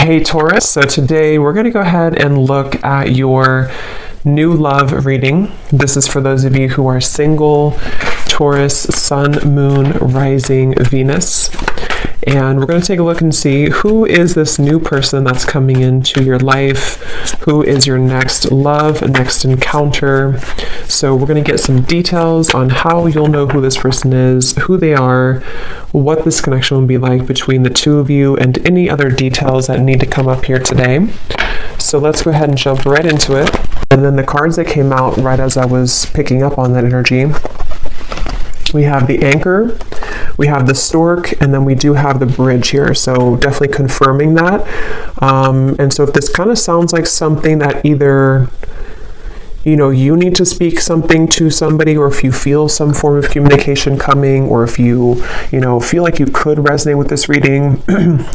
Hey Taurus, so today we're going to go ahead and look at your new love reading. This is for those of you who are single, Taurus, Sun, Moon, Rising, Venus. And we're going to take a look and see who is this new person that's coming into your life, who is your next love, next encounter. So we're going to get some details on how you'll know who this person is, who they are, what this connection will be like between the two of you, and any other details that need to come up here today. So let's go ahead and jump right into it. And then the cards that came out right as I was picking up on that energy. We have the Anchor, we have the Stork, and then we do have the Bridge here. So definitely confirming that. And so if this kind of sounds like something that either, you need to speak something to somebody, or if you feel some form of communication coming, or if you, feel like you could resonate with this reading,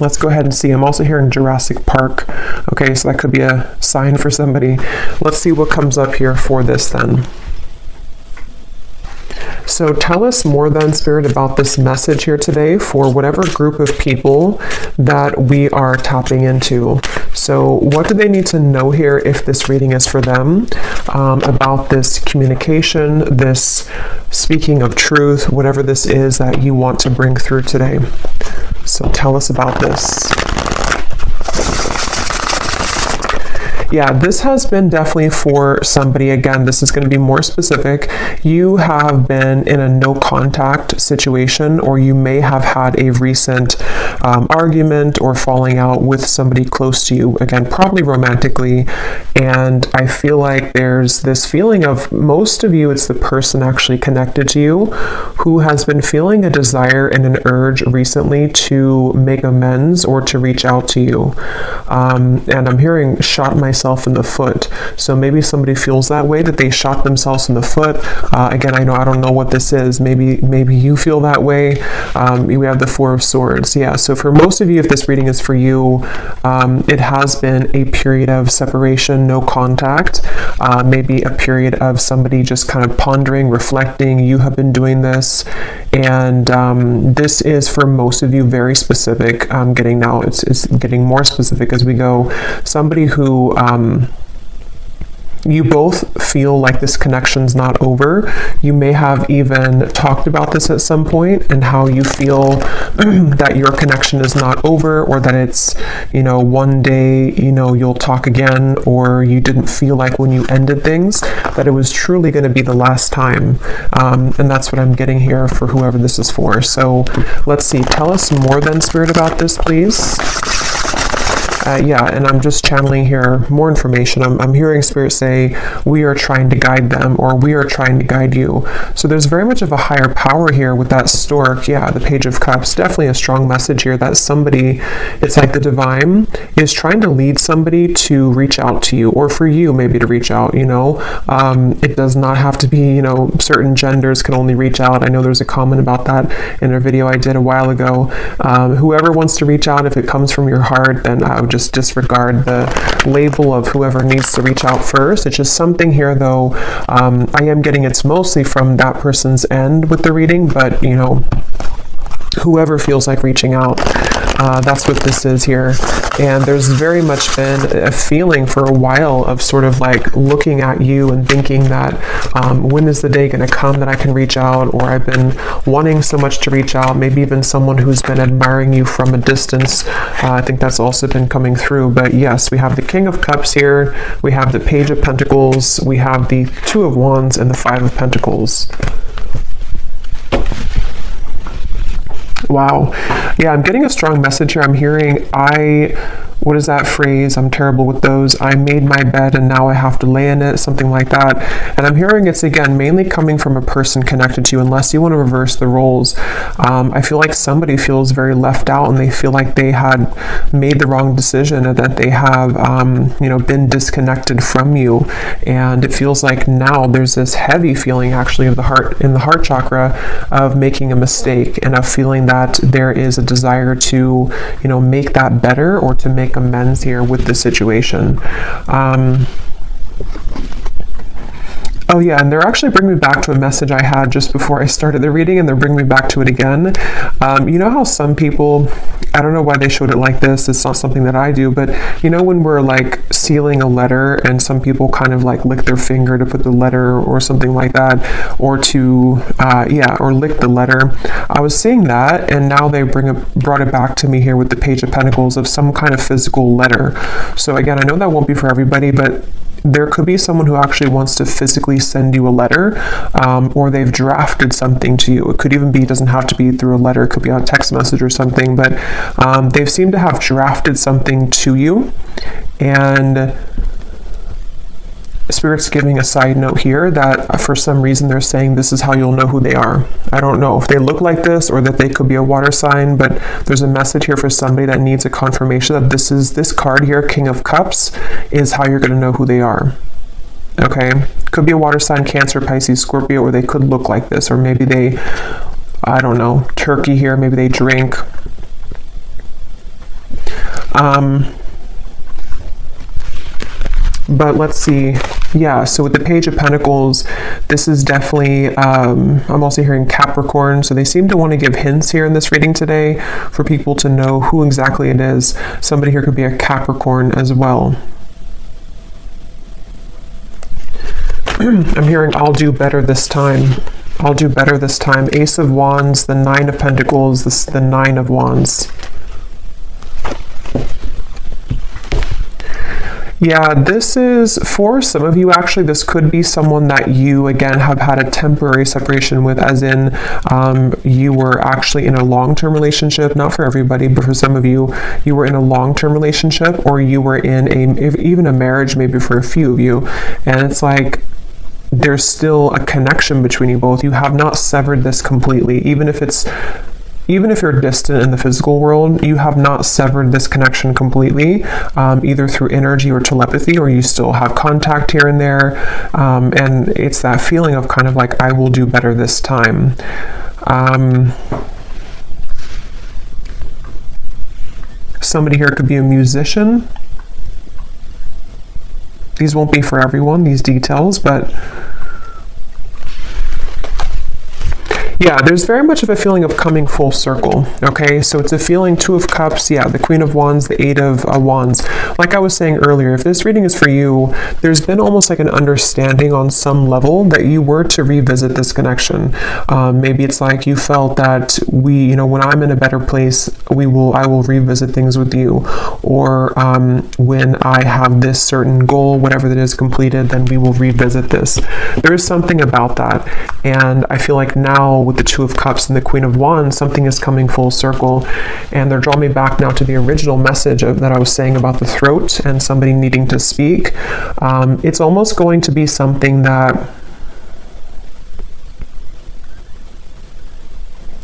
let's go ahead and see. I'm also hearing Jurassic Park. Okay, so that could be a sign for somebody. Let's see what comes up here for this then. So tell us more then, Spirit, about this message here today for whatever group of people that we are tapping into. So what do they need to know here if this reading is for them, about this communication, this speaking of truth, whatever this is that you want to bring through today. So tell us about this. Yeah, this has been definitely for somebody. Again, this is going to be more specific. You have been in a no contact situation, or you may have had a recent argument or falling out with somebody close to you. Again, probably romantically. And I feel like there's this feeling of, most of you, it's the person actually connected to you who has been feeling a desire and an urge recently to make amends or to reach out to you. And I'm hearing shot myself in the foot. So maybe somebody feels that way, that they shot themselves in the foot. Again, I don't know what this is. Maybe you feel that way. We have the Four of Swords. Yeah. So for most of you, if this reading is for you, it has been a period of separation, no contact. Maybe a period of somebody just kind of pondering, reflecting. You have been doing this, and this is for most of you very specific. Getting now, it's getting more specific as we go. Somebody who you both feel like this connection's not over. You may have even talked about this at some point, and how you feel that your connection is not over, or that it's, one day, you'll talk again, or you didn't feel like when you ended things that it was truly going to be the last time. And that's what I'm getting here for whoever this is for. So let's see. Tell us more then, Spirit, about this, please. And I'm just channeling here more information. I'm hearing Spirit say, we are trying to guide them, or we are trying to guide you. So there's very much of a higher power here with that Stork. Yeah, the Page of Cups, definitely a strong message here that somebody, it's like the divine is trying to lead somebody to reach out to you, or for you maybe to reach out, It does not have to be, certain genders can only reach out. I know there's a comment about that in a video I did a while ago. Whoever wants to reach out, if it comes from your heart, then I would just disregard the label of whoever needs to reach out first. It's just something here, though. I am getting it's mostly from that person's end with the reading, but whoever feels like reaching out, that's what this is here. And there's very much been a feeling for a while of sort of like looking at you and thinking that when is the day going to come that I can reach out, or I've been wanting so much to reach out. Maybe even someone who's been admiring you from a distance. I think that's also been coming through. But yes, we have the King of Cups here, we have the Page of Pentacles, we have the Two of Wands, and the Five of Pentacles. Wow. Yeah, I'm getting a strong message here. I'm hearing, what is that phrase? I'm terrible with those. I made my bed and now I have to lay in it, something like that. And I'm hearing it's, again, mainly coming from a person connected to you, unless you want to reverse the roles. I feel like somebody feels very left out, and they feel like they had made the wrong decision, and that they have, been disconnected from you. And it feels like now there's this heavy feeling actually of the heart, in the heart chakra, of making a mistake, and of feeling that there is a desire to, make that better, or to make amends here with the situation. Oh yeah, and they're actually bringing me back to a message I had just before I started the reading, and they're bringing me back to it again. You know how some people, I don't know why they showed it like this. It's not something that I do, but you know when we're like sealing a letter and some people kind of like lick their finger to put the letter or something like that, or to or lick the letter. I was seeing that, and now they brought it back to me here with the Page of Pentacles of some kind of physical letter. So again, I know that won't be for everybody, but there could be someone who actually wants to physically send you a letter, or they've drafted something to you. It could even be, doesn't have to be through a letter, it could be on a text message or something, but they've seemed to have drafted something to you. And Spirit's giving a side note here that for some reason they're saying this is how you'll know who they are. I don't know if they look like this or that they could be a water sign, but there's a message here for somebody that needs a confirmation that this card here, King of Cups, is how you're going to know who they are. Okay? Could be a water sign, Cancer, Pisces, Scorpio, or they could look like this, or maybe they, I don't know, Turkey here, maybe they drink. But let's see. Yeah, so with the Page of Pentacles, this is definitely, I'm also hearing Capricorn. So they seem to want to give hints here in this reading today for people to know who exactly it is. Somebody here could be a Capricorn as well. I'm hearing, I'll do better this time. I'll do better this time. Ace of Wands, the Nine of Pentacles, the Nine of Wands. Yeah, this is, for some of you, actually, this could be someone that you, again, have had a temporary separation with, as in you were actually in a long-term relationship. Not for everybody, but for some of you, you were in a long-term relationship, or you were in even a marriage, maybe for a few of you. And it's like, there's still a connection between you both. You have not severed this completely, even if you're distant in the physical world, you have not severed this connection completely, either through energy or telepathy, or you still have contact here and there. And it's that feeling of kind of like, I will do better this time. Somebody here could be a musician. These won't be for everyone, these details, but yeah, there's very much of a feeling of coming full circle, okay? So it's a feeling, Two of Cups, yeah, the Queen of Wands, the Eight of Wands. Like I was saying earlier, if this reading is for you, there's been almost like an understanding on some level that you were to revisit this connection. Maybe it's like you felt that when I'm in a better place, I will revisit things with you. Or when I have this certain goal, whatever that is completed, then we will revisit this. There is something about that. And I feel like now, with the Two of Cups and the Queen of Wands, something is coming full circle, and they're drawing me back now to the original message that I was saying about the throat and somebody needing to speak. It's almost going to be something that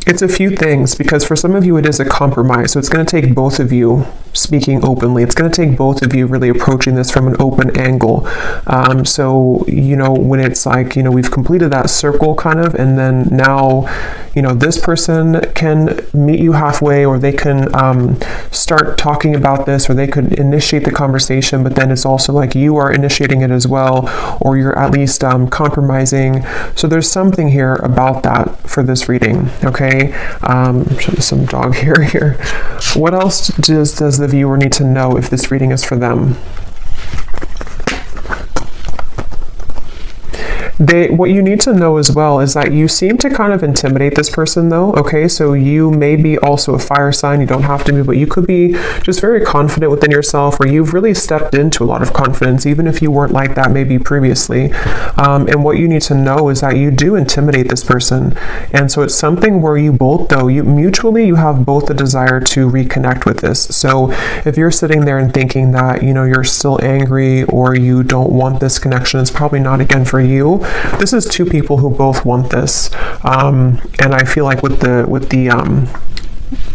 it's a few things, because for some of you it is a compromise. So it's going to take both of you speaking openly. It's going to take both of you really approaching this from an open angle. So, when it's like, we've completed that circle kind of, and then now, this person can meet you halfway, or they can start talking about this, or they could initiate the conversation, but then it's also like you are initiating it as well, or you're at least compromising. So there's something here about that for this reading, okay? Some dog hair here. What else does the viewer need to know if this reading is for them? What you need to know as well is that you seem to kind of intimidate this person, though, okay? So you may be also a fire sign. You don't have to be, but you could be just very confident within yourself, or you've really stepped into a lot of confidence, even if you weren't like that maybe previously. And what you need to know is that you do intimidate this person. And so it's something where you both, though, you have both a desire to reconnect with this. So if you're sitting there and thinking that, you're still angry, or you don't want this connection, it's probably not, again, for you. This is two people who both want this, and I feel like with the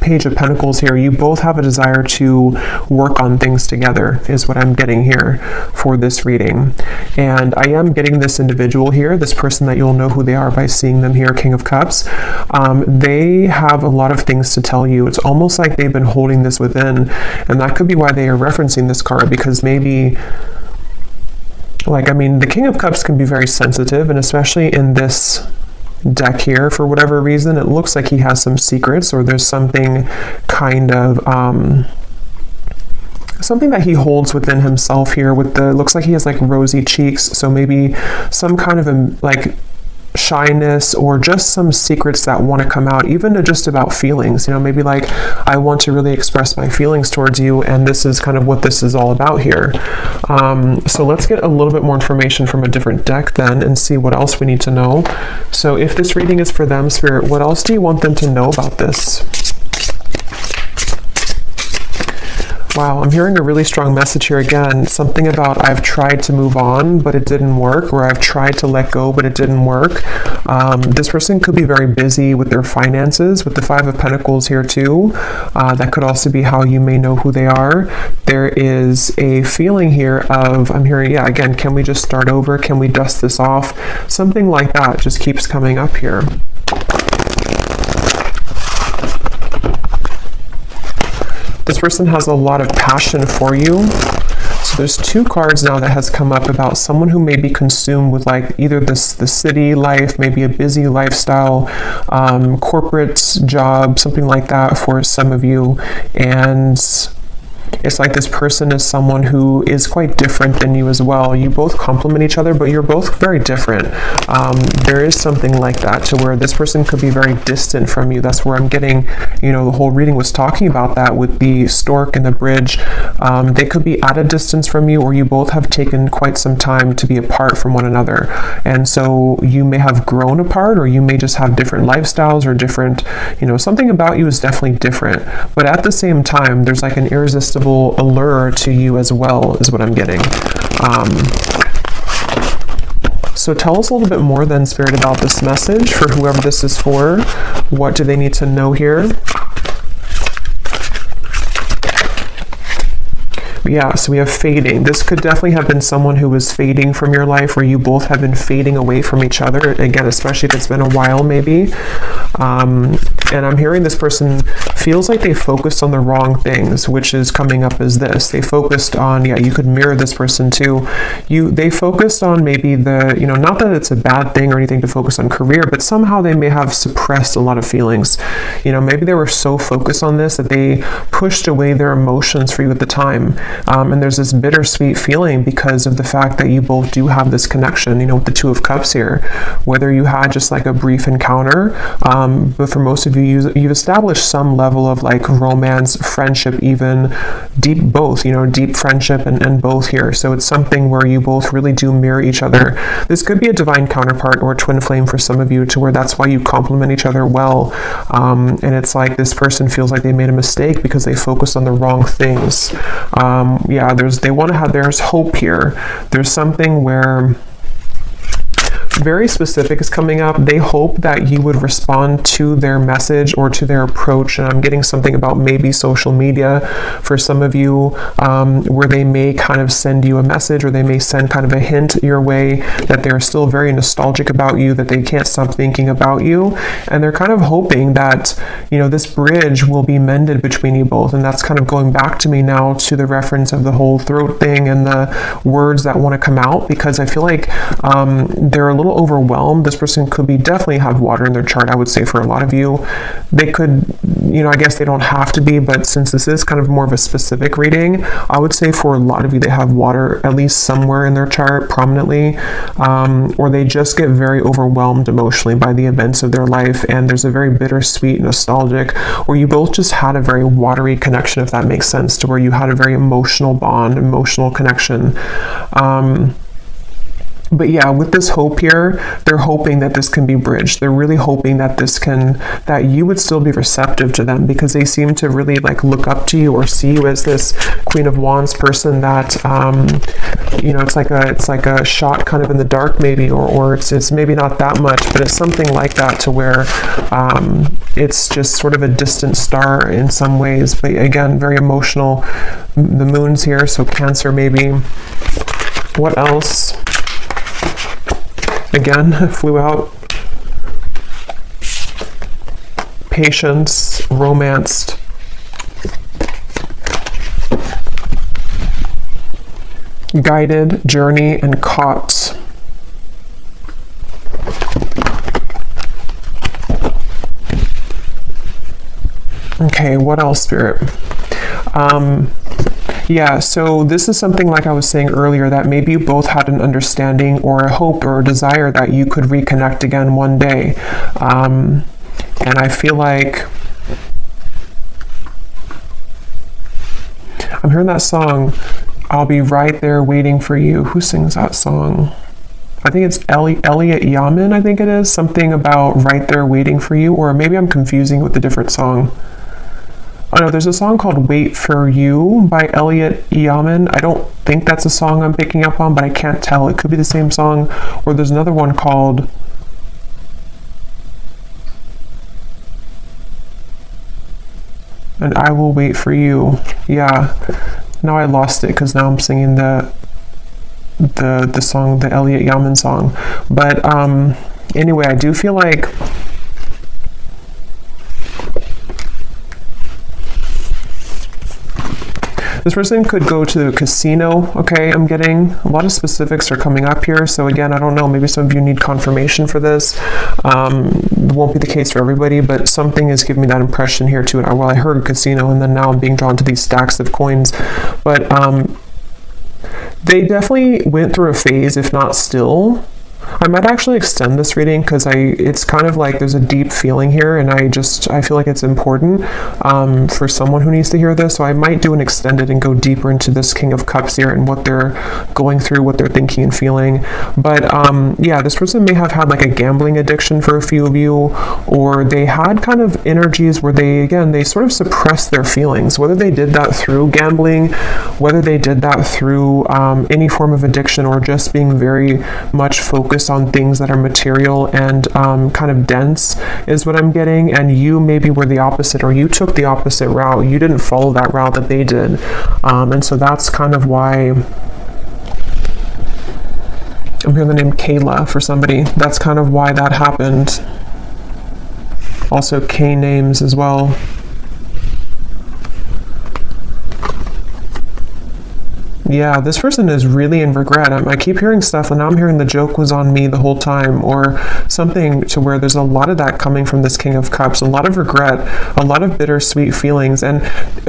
Page of Pentacles here, you both have a desire to work on things together, is what I'm getting here for this reading. And I am getting this individual here, this person that you'll know who they are by seeing them here, King of Cups. They have a lot of things to tell you. It's almost like they've been holding this within, and that could be why they are referencing this card, because maybe, the King of Cups can be very sensitive, and especially in this deck here. For whatever reason, it looks like he has some secrets, or there's something kind of something that he holds within himself here. With the, looks like he has like rosy cheeks, so maybe some kind of like shyness, or just some secrets that want to come out, even to just about feelings, you know, maybe like, I want to really express my feelings towards you, and this is kind of what this is all about here. So let's get a little bit more information from a different deck then, and see what else we need to know. So if this reading is for them, Spirit, what else do you want them to know about this? Wow, I'm hearing a really strong message here again. Something about, I've tried to move on, but it didn't work, or I've tried to let go, but it didn't work. This person could be very busy with their finances, with the Five of Pentacles here too. That could also be how you may know who they are. There is a feeling here of, I'm hearing, yeah, again, can we just start over? Can we dust this off? Something like that just keeps coming up here. This person has a lot of passion for you. So there's two cards now that has come up about someone who may be consumed with like either the city life, maybe a busy lifestyle, corporate job, something like that for some of you. And it's like this person is someone who is quite different than you as well. You both complement each other, but you're both very different. There is something like that, to where this person could be very distant from you. That's where I'm getting, you know, the whole reading was talking about that with the stork and the bridge. They could be at a distance from you, or you both have taken quite some time to be apart from one another. And so you may have grown apart, or you may just have different lifestyles, or different, you know, something about you is definitely different. But at the same time, there's like an irresistible allure to you as well, is what I'm getting. So tell us a little bit more then, Spirit, about this message for whoever this is for. What do they need to know here? Yeah, so we have fading. This could definitely have been someone who was fading from your life, where you both have been fading away from each other. Again, especially if it's been a while, maybe. And I'm hearing this person feels like they focused on the wrong things, which is coming up as this. They focused on, yeah, you could mirror this person too. They focused on maybe the, you know, not that it's a bad thing or anything to focus on career, but somehow they may have suppressed a lot of feelings. You know, maybe they were so focused on this that they pushed away their emotions for you at the time. And there's this bittersweet feeling because of the fact that you both do have this connection, you know, with the Two of Cups here. Whether you had just like a brief encounter, but for most of you, you've established some level of like romance, friendship, even deep both, you know, deep friendship and both here. So it's something where you both really do mirror each other. This could be a divine counterpart or a twin flame for some of you, to where that's why you complement each other well. And it's like this person feels like they made a mistake because they focused on the wrong things. Yeah, there's hope here. There's something where very specific is coming up. They hope that you would respond to their message or to their approach. And I'm getting something about maybe social media for some of you, where they may kind of send you a message, or they may send kind of a hint your way that they're still very nostalgic about you, that they can't stop thinking about you. And they're kind of hoping that, you know, this bridge will be mended between you both. And that's kind of going back to me now to the reference of the whole throat thing and the words that want to come out, because I feel like they're a little overwhelmed. This person could be definitely have water in their chart, I would say, for a lot of you. They could, you know, I guess they don't have to be, but since this is kind of more of a specific reading, I would say for a lot of you, they have water at least somewhere in their chart prominently, or they just get very overwhelmed emotionally by the events of their life, and there's a very bittersweet, nostalgic, or you both just had a very watery connection, if that makes sense, to where you had a very emotional bond, emotional connection. But yeah, with this hope here, they're hoping that this can be bridged. They're really hoping that that you would still be receptive to them, because they seem to really like look up to you or see you as this Queen of Wands person that, you know, it's like a shot kind of in the dark maybe, or it's maybe not that much, but it's something like that, to where it's just sort of a distant star in some ways. But again, very emotional. The moon's here, so Cancer maybe. What else? Again, flew out. Patience, romanced. Guided, journey, and caught. Okay, what else, Spirit? Yeah, so this is something like I was saying earlier, that maybe you both had an understanding or a hope or a desire that you could reconnect again one day. And I feel like I'm hearing that song, I'll Be Right There Waiting for You. Who sings that song? I think it's Elliot Yamin, I think it is. Something about Right There Waiting for You, or maybe I'm confusing with a different song. Oh no, there's a song called Wait for You by Elliot Yamin. I don't think that's a song I'm picking up on, but I can't tell. It could be the same song. Or there's another one called And I Will Wait for You. Yeah. Now I lost it because now I'm singing the song, the Elliot Yamin song. But anyway, I do feel like this person could go to the casino, okay? I'm getting a lot of specifics are coming up here. So again, I don't know, maybe some of you need confirmation for this. It won't be the case for everybody, but something is giving me that impression here too. Well, I heard casino, and then now I'm being drawn to these stacks of coins. But they definitely went through a phase, if not still. I might actually extend this reading because it's kind of like there's a deep feeling here, and I feel like it's important for someone who needs to hear this. So I might do an extended and go deeper into this King of Cups here and what they're going through, what they're thinking and feeling. But yeah, this person may have had like a gambling addiction for a few of you, or they had kind of energies where they sort of suppressed their feelings, whether they did that through gambling, whether they did that through any form of addiction, or just being very much focused on things that are material and kind of dense is what I'm getting. And you maybe were the opposite, or you took the opposite route. You didn't follow that route that they did. And so that's kind of why I'm hearing the name Kayla for somebody. That's kind of why that happened. Also K names as well. Yeah, this person is really in regret. I keep hearing stuff, and now I'm hearing the joke was on me the whole time, or something to where there's a lot of that coming from this King of Cups, a lot of regret, a lot of bittersweet feelings. And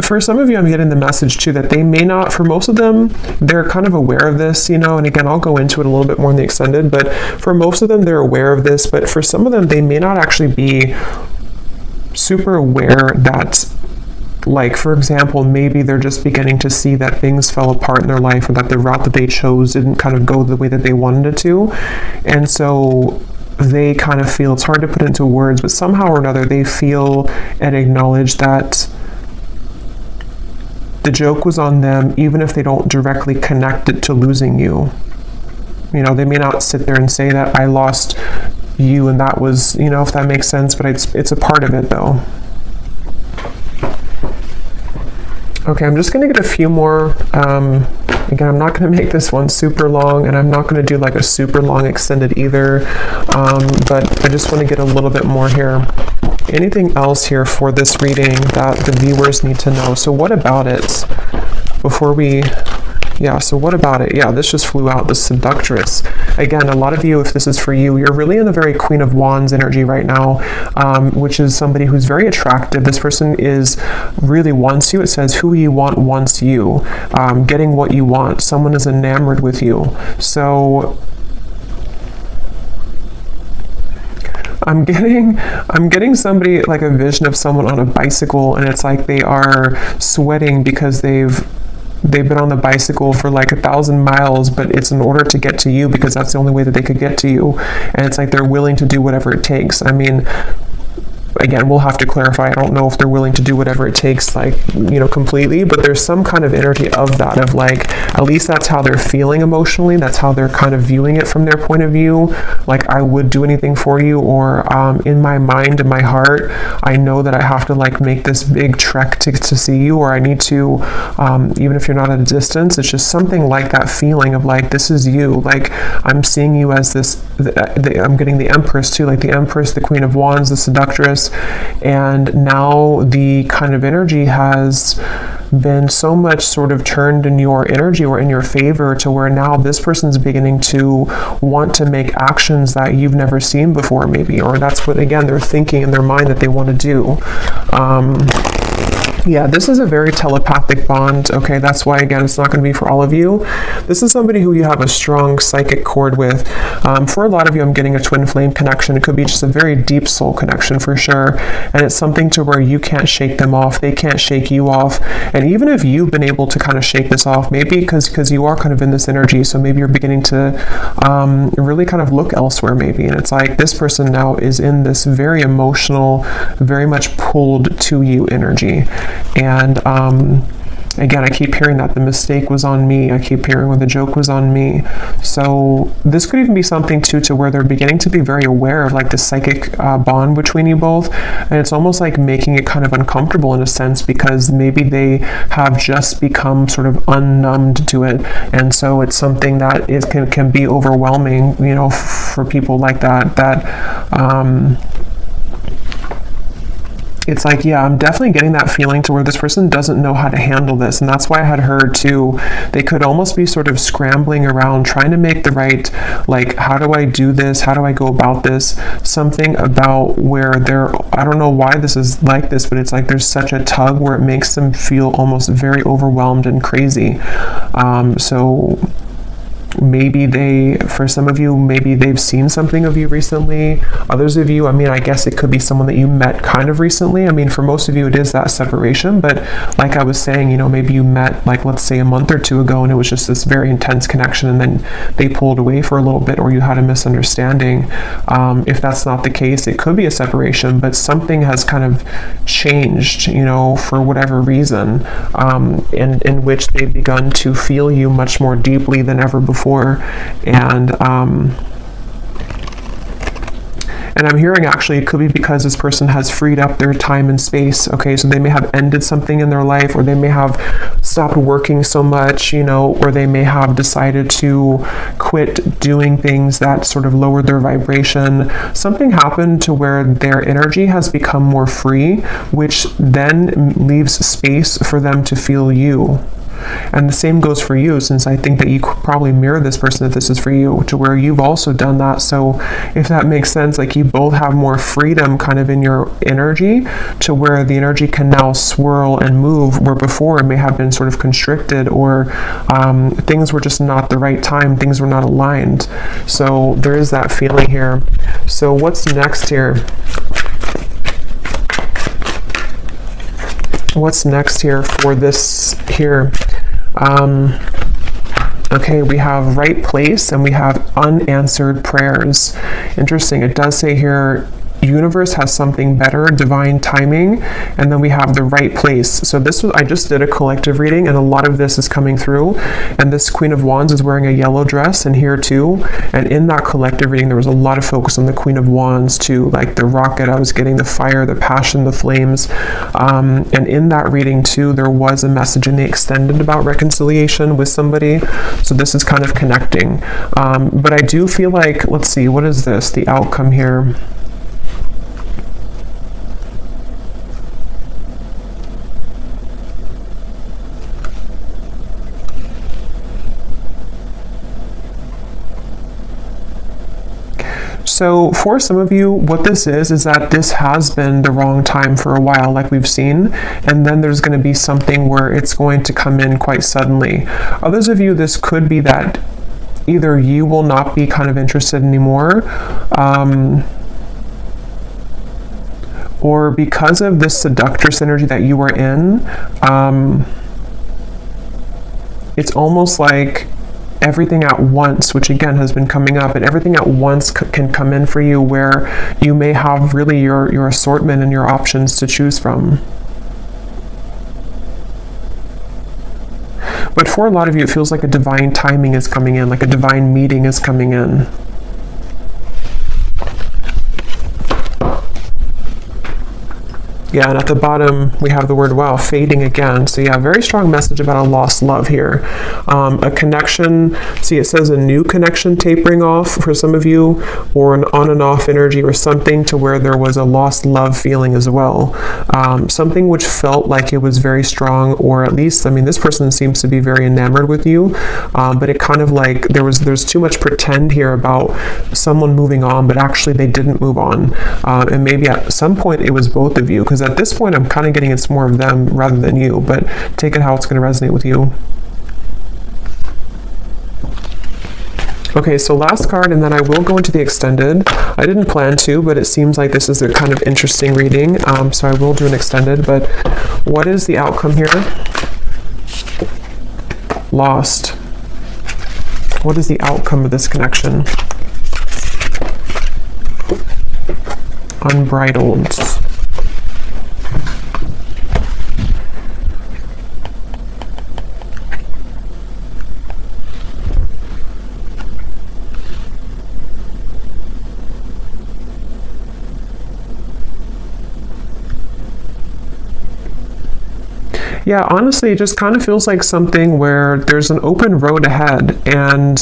for some of you, I'm getting the message too that they may not, for most of them, they're kind of aware of this, and again, I'll go into it a little bit more in the extended, but for most of them, they're aware of this, but for some of them, they may not actually be super aware that, like, for example, maybe they're just beginning to see that things fell apart in their life, or that the route that they chose didn't kind of go the way that they wanted it to. And so they kind of feel, it's hard to put into words, but somehow or another, they feel and acknowledge that the joke was on them, even if they don't directly connect it to losing you. They may not sit there and say that I lost you and that was, if that makes sense, but it's a part of it though. Okay, I'm just going to get a few more. Again, I'm not going to make this one super long, and I'm not going to do like a super long extended either, but I just want to get a little bit more here. Anything else here for this reading that the viewers need to know? So what about it before we... Yeah, so what about it? Yeah, this just flew out, the Seductress. Again, a lot of you, if this is for you, you're really in the very Queen of Wands energy right now, which is somebody who's very attractive. This person really wants you. It says, who you want wants you. Getting what you want. Someone is enamored with you. So I'm getting somebody, like a vision of someone on a bicycle, and it's like they are sweating because they've been on the bicycle for like 1,000 miles, but it's in order to get to you because that's the only way that they could get to you. And it's like they're willing to do whatever it takes. I mean, again, we'll have to clarify. I don't know if they're willing to do whatever it takes, like, completely, but there's some kind of energy of that, of like, at least that's how they're feeling emotionally. That's how they're kind of viewing it from their point of view. Like, I would do anything for you, or in my mind, in my heart, I know that I have to like make this big trek to see you, or I need to, even if you're not at a distance, it's just something like that feeling of like, this is you. Like, I'm seeing you as this, I'm getting the Empress too, like the Empress, the Queen of Wands, the Seductress. And now the kind of energy has been so much sort of turned in your energy or in your favor, to where now this person's beginning to want to make actions that you've never seen before, maybe, or that's what, again, they're thinking in their mind that they want to do. Yeah, this is a very telepathic bond. Okay, that's why, again, it's not going to be for all of you. This is somebody who you have a strong psychic cord with. For a lot of you, I'm getting a twin flame connection. It could be just a very deep soul connection for sure. And it's something to where you can't shake them off. They can't shake you off. And even if you've been able to kind of shake this off, maybe because you are kind of in this energy, so maybe you're beginning to really kind of look elsewhere maybe. And it's like this person now is in this very emotional, very much pulled to you energy. And again, I keep hearing that the mistake was on me. I keep hearing where the joke was on me. So this could even be something too to where they're beginning to be very aware of like the psychic bond between you both. And it's almost like making it kind of uncomfortable in a sense, because maybe they have just become sort of unnumbed to it. And so it's something that can be overwhelming, you know, for people like that, it's like, yeah, I'm definitely getting that feeling to where this person doesn't know how to handle this. And that's why I had heard too, they could almost be sort of scrambling around trying to make the right, like, how do I do this? How do I go about this? Something about where I don't know why this is like this, but it's like there's such a tug where it makes them feel almost very overwhelmed and crazy. So maybe for some of you, maybe they've seen something of you recently. Others of you, I mean, I guess it could be someone that you met kind of recently. I mean, for most of you, it is that separation. But like I was saying, you know, maybe you met, like, let's say a month or two ago, and it was just this very intense connection, and then they pulled away for a little bit, or you had a misunderstanding. If that's not the case, it could be a separation, but something has kind of changed, you know, for whatever reason, in which they've begun to feel you much more deeply than ever before. And I'm hearing actually it could be because this person has freed up their time and space. Okay, so they may have ended something in their life, or they may have stopped working so much, you know, or they may have decided to quit doing things that sort of lowered their vibration. Something happened to where their energy has become more free, which then leaves space for them to feel you. And the same goes for you, since I think that you could probably mirror this person if this is for you, to where you've also done that. So if that makes sense, like you both have more freedom kind of in your energy, to where the energy can now swirl and move, where before it may have been sort of constricted, or things were just not the right time, things were not aligned. So there is that feeling here. So what's next here? What's next here for this here? Okay, we have right place and we have unanswered prayers. Interesting. It does say here, universe has something better, divine timing, and then we have the right place. So I just did a collective reading, and a lot of this is coming through, and this Queen of Wands is wearing a yellow dress, and here too, and in that collective reading there was a lot of focus on the Queen of Wands too, like the rocket. I was getting the fire, the passion, the flames, and in that reading too there was a message in the extended about reconciliation with somebody. So this is kind of connecting, but I do feel like, let's see, what is this, the outcome here? So for some of you, what this is that this has been the wrong time for a while, like we've seen, and then there's going to be something where it's going to come in quite suddenly. Others of you, this could be that either you will not be kind of interested anymore, or because of this seductress energy that you were in, it's almost like everything at once, which again has been coming up, and everything at once can come in for you, where you may have really your assortment and your options to choose from. But for a lot of you, it feels like a divine timing is coming in, like a divine meeting is coming in. Yeah, and at the bottom, we have the word, wow, fading again. So yeah, very strong message about a lost love here. A connection, see, it says a new connection tapering off for some of you, or an on and off energy, or something to where there was a lost love feeling as well. Something which felt like it was very strong, or at least, I mean, this person seems to be very enamored with you, but it kind of like, there's too much pretend here about someone moving on, but actually they didn't move on. And maybe at some point it was both of you, because at this point, I'm kind of getting it's more of them rather than you, but take it how it's going to resonate with you. Okay, so last card, and then I will go into the extended. I didn't plan to, but it seems like this is a kind of interesting reading, so I will do an extended. But what is the outcome here? Lost. What is the outcome of this connection? Unbridled. Yeah, honestly, it just kind of feels like something where there's an open road ahead, and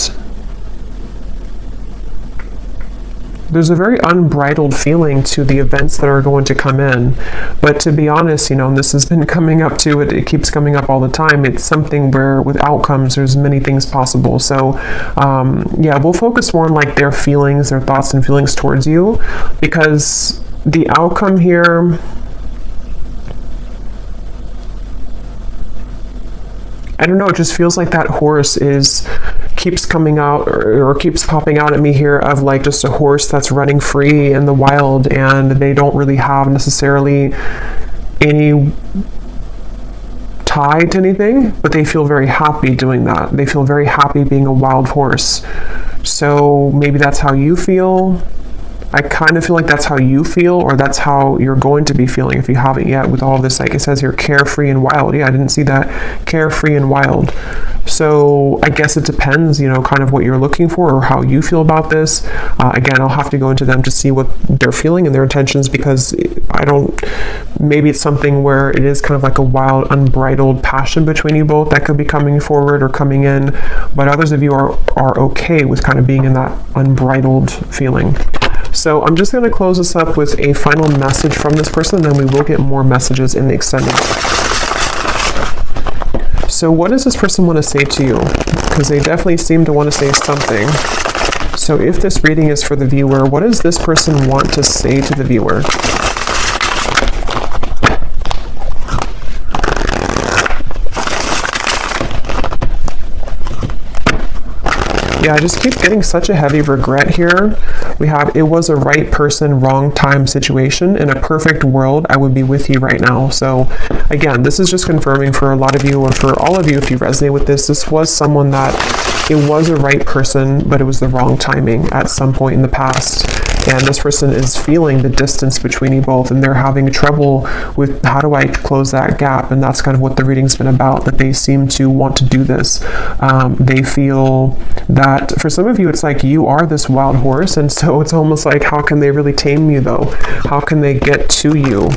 there's a very unbridled feeling to the events that are going to come in. But to be honest, you know, and this has been coming up to it, it keeps coming up all the time. It's something where with outcomes, there's many things possible. So yeah, we'll focus more on like their feelings, their thoughts and feelings towards you, because the outcome here, I don't know, it just feels like that horse keeps coming out or keeps popping out at me here of like just a horse that's running free in the wild, and they don't really have necessarily any tie to anything, but they feel very happy doing that. They feel very happy being a wild horse. So maybe that's how you feel. I kind of feel like that's how you feel, or that's how you're going to be feeling if you haven't yet, with all of this, like it says here, carefree and wild. Yeah, I didn't see that. Carefree and wild. So I guess it depends, you know, kind of what you're looking for or how you feel about this. Again, I'll have to go into them to see what they're feeling and their intentions, because maybe it's something where it is kind of like a wild, unbridled passion between you both that could be coming forward or coming in, but others of you are okay with kind of being in that unbridled feeling. So I'm just going to close this up with a final message from this person, and then we will get more messages in the extended. So what does this person want to say to you? Because they definitely seem to want to say something. So if this reading is for the viewer, what does this person want to say to the viewer? Yeah, I just keep getting such a heavy regret here. We have, it was a right person, wrong time situation. In a perfect world, I would be with you right now. So again, this is just confirming for a lot of you, or for all of you, if you resonate with this, this was someone that it was a right person, but it was the wrong timing at some point in the past. And this person is feeling the distance between you both, and they're having trouble with how do I close that gap. And that's kind of what the reading's been about, that they seem to want to do this. They feel that for some of you, it's like you are this wild horse. And so it's almost like, how can they really tame you though? How can they get to you?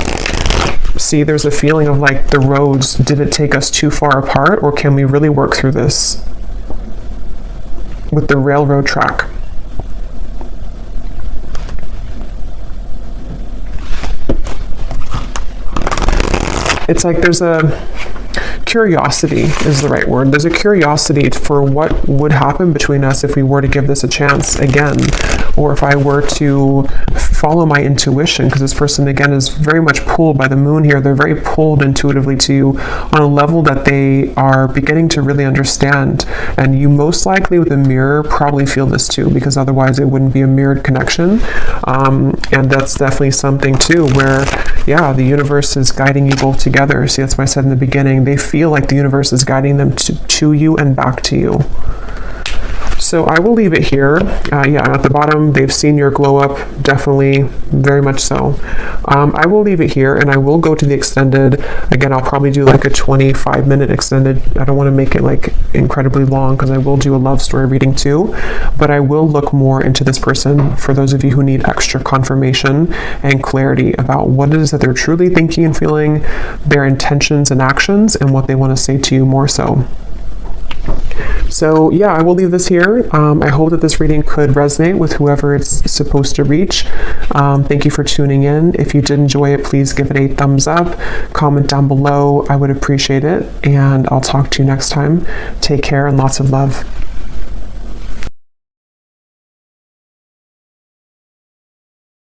See, there's a feeling of like the roads, did it take us too far apart, or can we really work through this with the railroad track? It's like there's a curiosity is the right word. There's a curiosity for what would happen between us if we were to give this a chance again, or if I were to follow my intuition, because this person again is very much pulled by the moon here. They're very pulled intuitively to you on a level that they are beginning to really understand. And you most likely with a mirror probably feel this too, because otherwise it wouldn't be a mirrored connection. And that's definitely something too where, yeah, the universe is guiding you both together. See, that's why I said in the beginning, they feel like the universe is guiding them to you and back to you. So I will leave it here. Yeah, at the bottom, they've seen your glow up, definitely, very much so. I will leave it here, and I will go to the extended. Again, I'll probably do like a 25-minute extended. I don't want to make it like incredibly long, because I will do a love story reading too, but I will look more into this person for those of you who need extra confirmation and clarity about what it is that they're truly thinking and feeling, their intentions and actions, and what they want to say to you more so. So yeah, I will leave this here. I hope that this reading could resonate with whoever it's supposed to reach. Thank you for tuning in. If you did enjoy it, please give it a thumbs up, comment down below. I would appreciate it, and I'll talk to you next time. Take care and lots of love.